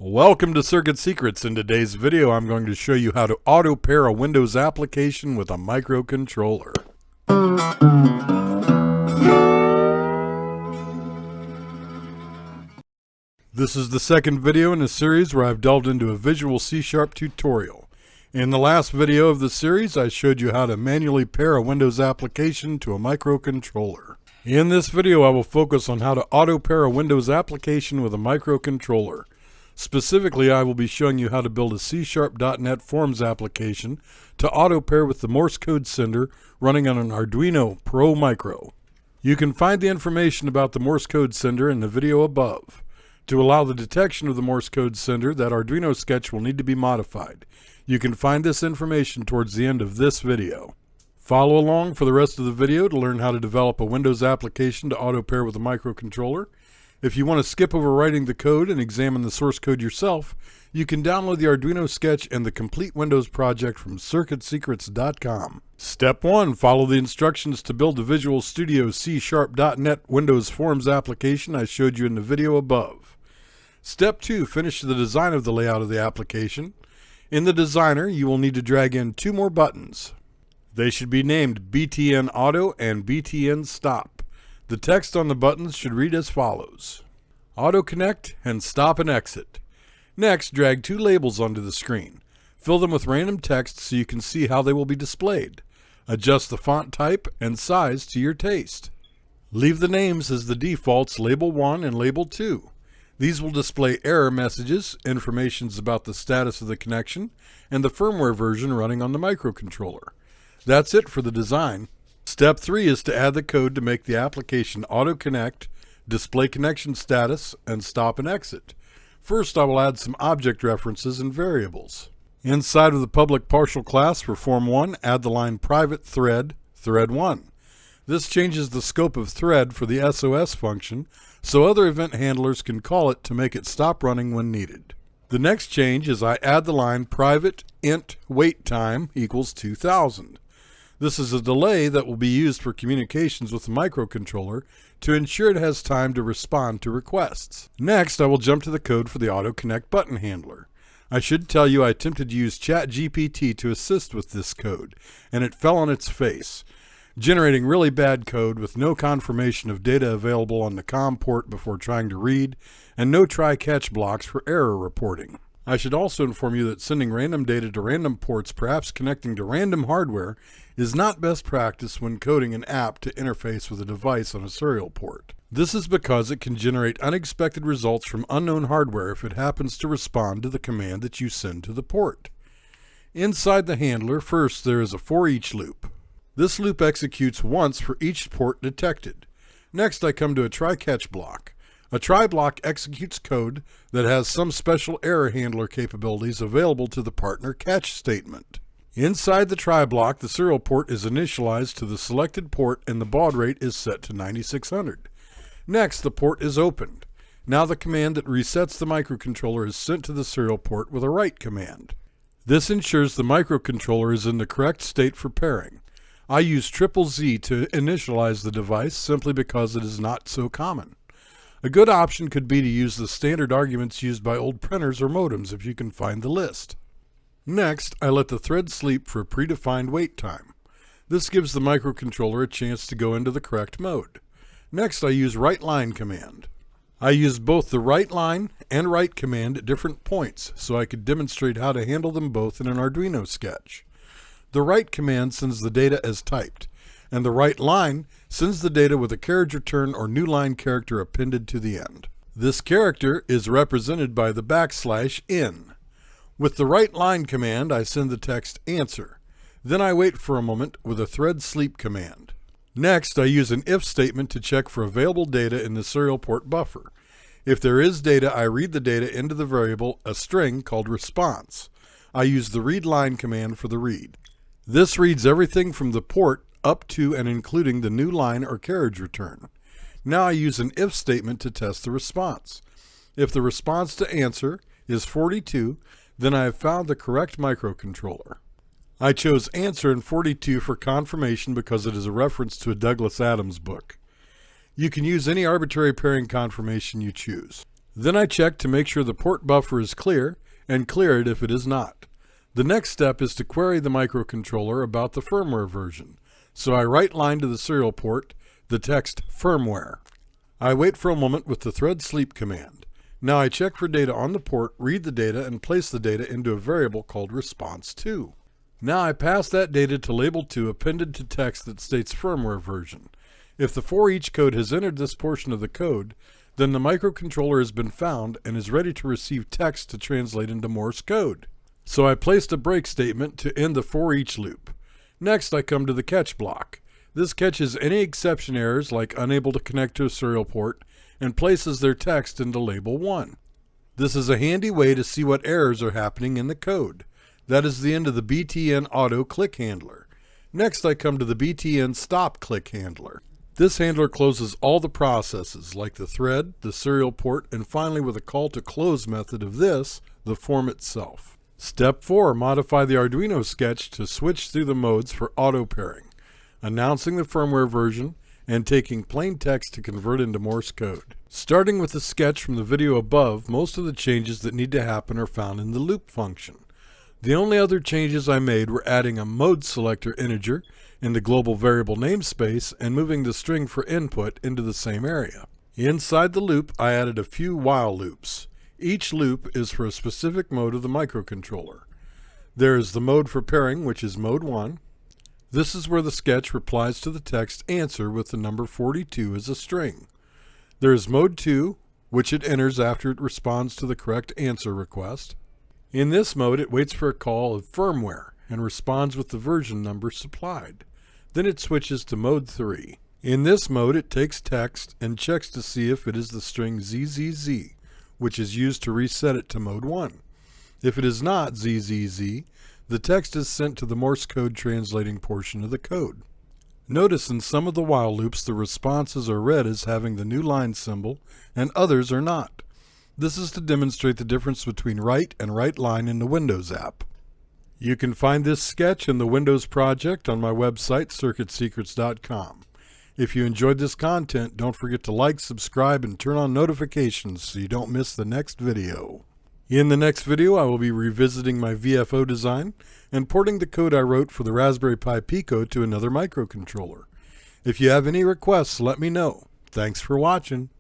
Welcome to Circuit Secrets. In today's video, I'm going to show you how to auto pair a Windows application with a microcontroller. This is the second video in a series where I've delved into a Visual C# tutorial. In the last video of the series, I showed you how to manually pair a Windows application to a microcontroller. In this video, I will focus on how to auto pair a Windows application with a microcontroller. Specifically, I will be showing you how to build a C#.NET Forms application to auto-pair with the Morse code sender running on an Arduino Pro Micro. You can find the information about the Morse code sender in the video above. To allow the detection of the Morse code sender, that Arduino sketch will need to be modified. You can find this information towards the end of this video. Follow along for the rest of the video to learn how to develop a Windows application to auto-pair with a microcontroller. If you want to skip over writing the code and examine the source code yourself, you can download the Arduino sketch and the complete Windows project from circuitsecrets.com. Step 1. Follow the instructions to build the Visual Studio C#.NET Windows Forms application I showed you in the video above. Step 2. Finish the design of the layout of the application. In the designer, you will need to drag in two more buttons. They should be named BTN Auto and BTN Stop. The text on the buttons should read as follows: Auto Connect and Stop and Exit. Next, drag two labels onto the screen. Fill them with random text so you can see how they will be displayed. Adjust the font type and size to your taste. Leave the names as the defaults Label 1 and Label 2. These will display error messages, information about the status of the connection, and the firmware version running on the microcontroller. That's it for the design. Step 3 is to add the code to make the application auto-connect, display connection status, and stop and exit. First, I will add some object references and variables. Inside of the public partial class for Form 1, add the line private thread, thread 1. This changes the scope of thread for the SOS function, so other event handlers can call it to make it stop running when needed. The next change is I add the line private int wait time equals 2000. This is a delay that will be used for communications with the microcontroller to ensure it has time to respond to requests. Next, I will jump to the code for the Auto Connect button handler. I should tell you I attempted to use ChatGPT to assist with this code, and it fell on its face, generating really bad code with no confirmation of data available on the COM port before trying to read, and no try-catch blocks for error reporting. I should also inform you that sending random data to random ports, perhaps connecting to random hardware, is not best practice when coding an app to interface with a device on a serial port. This is because it can generate unexpected results from unknown hardware if it happens to respond to the command that you send to the port. Inside the handler, first there is a for each loop. This loop executes once for each port detected. Next, I come to a try-catch block. A try block executes code that has some special error handler capabilities available to the partner catch statement. Inside the try block, the serial port is initialized to the selected port and the baud rate is set to 9600. Next, the port is opened. Now the command that resets the microcontroller is sent to the serial port with a write command. This ensures the microcontroller is in the correct state for pairing. I use ZZZ to initialize the device simply because it is not so common. A good option could be to use the standard arguments used by old printers or modems if you can find the list. Next, I let the thread sleep for a predefined wait time. This gives the microcontroller a chance to go into the correct mode. Next, I use write line command. I use both the write line and write command at different points so I could demonstrate how to handle them both in an Arduino sketch. The write command sends the data as typed, and the write line sends the data with a carriage return or new line character appended to the end. This character is represented by the \n. With the write line command, I send the text answer. Then I wait for a moment with a thread sleep command. Next, I use an if statement to check for available data in the serial port buffer. If there is data, I read the data into the variable, a string called response. I use the read line command for the read. This reads everything from the port up to and including the new line or carriage return. Now I use an if statement to test the response. If the response to answer is 42, then I have found the correct microcontroller. I chose answer in 42 for confirmation because it is a reference to a Douglas Adams book. You can use any arbitrary pairing confirmation you choose. Then I check to make sure the port buffer is clear and clear it if it is not. The next step is to query the microcontroller about the firmware version. So I right line to the serial port the text firmware. I wait for a moment with the thread sleep command. Now I check for data on the port, read the data, and place the data into a variable called response2. Now I pass that data to label 2 appended to text that states firmware version. If the for each code has entered this portion of the code, then the microcontroller has been found and is ready to receive text to translate into Morse code. So I placed a break statement to end the for each loop. Next I come to the catch block. This catches any exception errors like unable to connect to a serial port and places their text into label 1. This is a handy way to see what errors are happening in the code. That is the end of the BTN auto click handler. Next I come to the BTN stop click handler. This handler closes all the processes like the thread, the serial port, and finally with a call to close method of this, the form itself. Step 4, modify the Arduino sketch to switch through the modes for auto pairing, announcing the firmware version, and taking plain text to convert into Morse code. Starting with the sketch from the video above, most of the changes that need to happen are found in the loop function. The only other changes I made were adding a mode selector integer in the global variable namespace and moving the string for input into the same area. Inside the loop, I added a few while loops. Each loop is for a specific mode of the microcontroller. There is the mode for pairing, which is mode 1. This is where the sketch replies to the text answer with the number 42 as a string. There is mode 2, which it enters after it responds to the correct answer request. In this mode, it waits for a call of firmware and responds with the version number supplied. Then it switches to mode 3. In this mode, it takes text and checks to see if it is the string ZZZ, which is used to reset it to mode 1. If it is not ZZZ, the text is sent to the Morse code translating portion of the code. Notice in some of the while loops the responses are read as having the new line symbol and others are not. This is to demonstrate the difference between write and write line in the Windows app. You can find this sketch in the Windows project on my website, circuitsecrets.com. If you enjoyed this content, don't forget to like, subscribe, and turn on notifications so you don't miss the next video. In the next video, I will be revisiting my VFO design and porting the code I wrote for the Raspberry Pi Pico to another microcontroller. If you have any requests, let me know. Thanks for watching.